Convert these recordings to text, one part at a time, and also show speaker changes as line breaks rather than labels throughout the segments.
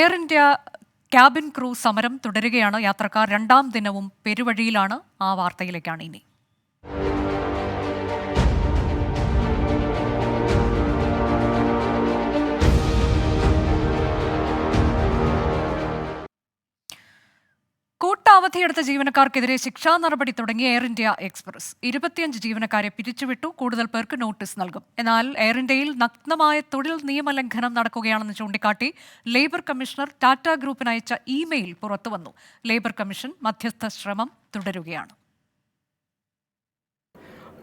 Air India cabin crew സമരം തുടരുകയാണ്. യാത്രക്കാർ രണ്ടാം ദിനവും പെരുവഴിയിലാണ്. ആ വാർത്തയിലേക്കാണ് ഇനി. കൂട്ടാവധിയെടുത്ത ജീവനക്കാർക്കെതിരെ ശിക്ഷാ നടപടി തുടങ്ങിയ എയർ ഇന്ത്യ എക്സ്പ്രസ് 25 ജീവനക്കാരെ പിരിച്ചുവിട്ടു. കൂടുതൽ പേർക്ക് നോട്ടീസ് നൽകും. എന്നാൽ എയർ ഇന്ത്യയിൽ നഗ്നമായ തൊഴിൽ നിയമലംഘനം നടക്കുകയാണെന്ന് ചൂണ്ടിക്കാട്ടി ലേബർ കമ്മീഷണർ ടാറ്റ ഗ്രൂപ്പിന് അയച്ച ഇമെയിൽ പുറത്തുവന്നു. ലേബർ കമ്മീഷൻ മധ്യസ്ഥ ശ്രമം തുടരുകയാണ്.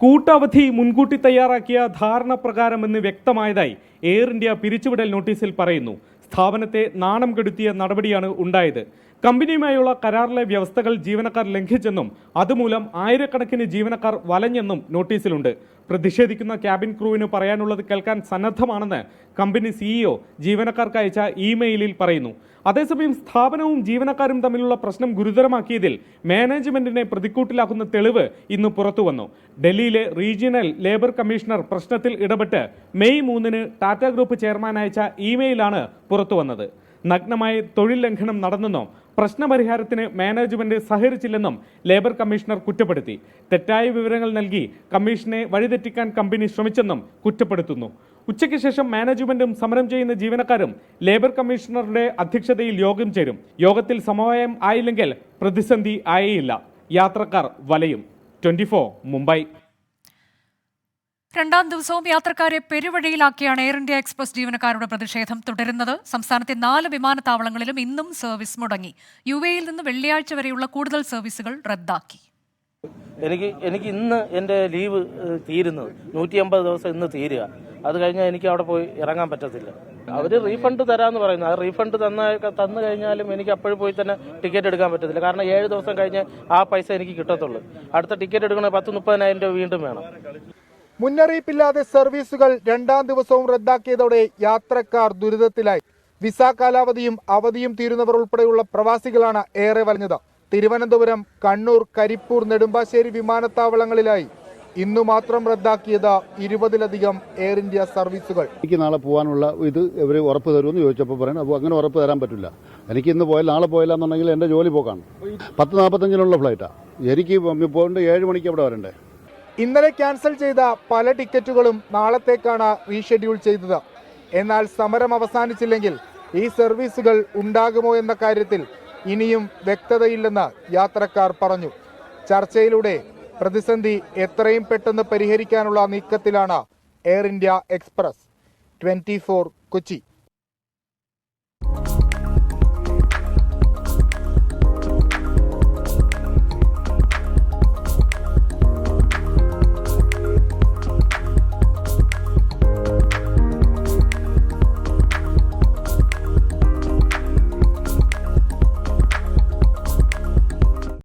കൂട്ടവധി മുൻകൂട്ടി തയ്യാറാക്കിയ ധാരണ പ്രകാരമെന്ന് വ്യക്തമായതായി എയർ ഇന്ത്യ പിരിച്ചുവിടൽ നോട്ടീസിൽ പറയുന്നു. സ്ഥാപനത്തെ നാണം കെടുത്തിയ നടപടിയാണ് ഉണ്ടായത്. കമ്പനിയുമായുള്ള കരാറിലെ വ്യവസ്ഥകൾ ജീവനക്കാർ ലംഘിച്ചെന്നും അതുമൂലം ആയിരക്കണക്കിന് ജീവനക്കാർ വലഞ്ഞെന്നും നോട്ടീസിലുണ്ട്. പ്രതിഷേധിക്കുന്ന ക്യാബിൻ ക്രൂവിന് പറയാനുള്ളത് കേൾക്കാൻ സന്നദ്ധമാണെന്ന് കമ്പനി സിഇഒ ജീവനക്കാർക്ക് അയച്ച ഇമെയിലിൽ പറയുന്നു. അതേസമയം സ്ഥാപനവും ജീവനക്കാരും തമ്മിലുള്ള പ്രശ്നം ഗുരുതരമാക്കിയതിൽ മാനേജ്മെന്റിനെ പ്രതിക്കൂട്ടിലാക്കുന്ന തെളിവ് ഇന്ന് പുറത്തുവന്നു. ഡൽഹിയിലെ റീജിയണൽ ലേബർ കമ്മീഷണർ പ്രശ്നത്തിൽ ഇടപെട്ട് മെയ് 3 ടാറ്റ ഗ്രൂപ്പ് ചെയർമാൻ അയച്ച ഇമെയിലാണ് പുറത്തുവന്നത്. നഗ്നമായ തൊഴിൽ ലംഘനം നടന്നെന്നും പ്രശ്നപരിഹാരത്തിന് മാനേജ്മെന്റ് സഹകരിച്ചില്ലെന്നും ലേബർ കമ്മീഷണർ കുറ്റപ്പെടുത്തി. തെറ്റായ വിവരങ്ങൾ നൽകി കമ്മീഷനെ വഴിതെറ്റിക്കാൻ കമ്പനി ശ്രമിച്ചെന്നും കുറ്റപ്പെടുത്തുന്നു. ഉച്ചയ്ക്ക് ശേഷം മാനേജ്മെന്റും സമരം ചെയ്യുന്ന ജീവനക്കാരും ലേബർ കമ്മീഷണറുടെ അധ്യക്ഷതയിൽ യോഗം ചേരും. യോഗത്തിൽ സമവായം ആയില്ലെങ്കിൽ പ്രതിസന്ധി ആയേയില്ല. യാത്രക്കാർ വലയും. 24 മുംബൈ.
രണ്ടാം ദിവസവും യാത്രക്കാരെ പെരുവഴിയിലാക്കിയാണ് എയർ ഇന്ത്യ എക്സ്പ്രസ് ജീവനക്കാരുടെ പ്രതിഷേധം തുടരുന്നത്. സംസ്ഥാനത്തെ 4 വിമാനത്താവളങ്ങളിലും ഇന്നും സർവീസ് മുടങ്ങി. UAE-യിൽ നിന്ന് വെള്ളിയാഴ്ച വരെയുള്ള കൂടുതൽ സർവീസുകൾ റദ്ദാക്കി.
എനിക്ക് ഇന്ന് എൻ്റെ ലീവ് തീരുന്നത് 150 ദിവസം ഇന്ന് തീരുക. അത് കഴിഞ്ഞാൽ എനിക്ക് അവിടെ പോയി ഇറങ്ങാൻ പറ്റത്തില്ല. അവർ റീഫണ്ട് തരാമെന്ന് പറയുന്നു. ആ റീഫണ്ട് തന്നു കഴിഞ്ഞാലും എനിക്ക് അപ്പോഴും പോയി തന്നെ ടിക്കറ്റ് എടുക്കാൻ പറ്റത്തില്ല. കാരണം 7 ദിവസം കഴിഞ്ഞ് ആ പൈസ എനിക്ക് കിട്ടത്തുള്ളൂ. അടുത്ത ടിക്കറ്റ് എടുക്കണമെങ്കിൽ 10-30,000 രൂപ വീണ്ടും വേണം.
മുന്നറിയിപ്പില്ലാതെ സർവീസുകൾ രണ്ടാം ദിവസവും റദ്ദാക്കിയതോടെ യാത്രക്കാർ ദുരിതത്തിലായി. വിസ കാലാവധിയും അവധിയും തീരുന്നവർ ഉൾപ്പെടെയുള്ള പ്രവാസികളാണ് ഏറെ വലഞ്ഞത്. തിരുവനന്തപുരം, കണ്ണൂർ, കരിപ്പൂർ, നെടുമ്പാശ്ശേരി വിമാനത്താവളങ്ങളിലായി ഇന്നു മാത്രം റദ്ദാക്കിയത് 20-ലധികം എയർ ഇന്ത്യ സർവീസുകൾ.
എനിക്ക് നാളെ പോകാനുള്ള ഇത് ഇവർ ഉറപ്പ് തരുമെന്ന് ചോദിച്ചപ്പോൾ പറയുന്നത് അപ്പോൾ അങ്ങനെ ഉറപ്പ് തരാൻ പറ്റില്ല. എനിക്ക് ഇന്ന് പോയാൽ നാളെ പോയില്ല എന്നുണ്ടെങ്കിൽ എൻ്റെ ജോലി പോക്കാണ്. 10:45 ഫ്ലൈറ്റാണ്. എനിക്ക് പോകേണ്ട 7 മണിക്ക് അവിടെ വരണ്ടേ.
ഇന്നലെ ക്യാൻസൽ ചെയ്ത പല ടിക്കറ്റുകളും നാളത്തേക്കാണ് റീഷെഡ്യൂൾ ചെയ്തത്. എന്നാൽ സമരം അവസാനിച്ചില്ലെങ്കിൽ ഈ സർവീസുകൾ ഉണ്ടാകുമോ എന്ന കാര്യത്തിൽ ഇനിയും വ്യക്തതയില്ലെന്ന് യാത്രക്കാർ പറഞ്ഞു. ചർച്ചയിലൂടെ പ്രതിസന്ധി എത്രയും പെട്ടെന്ന് പരിഹരിക്കാനുള്ള നീക്കത്തിലാണ് എയർ ഇന്ത്യ എക്സ്പ്രസ്. 24 കൊച്ചി.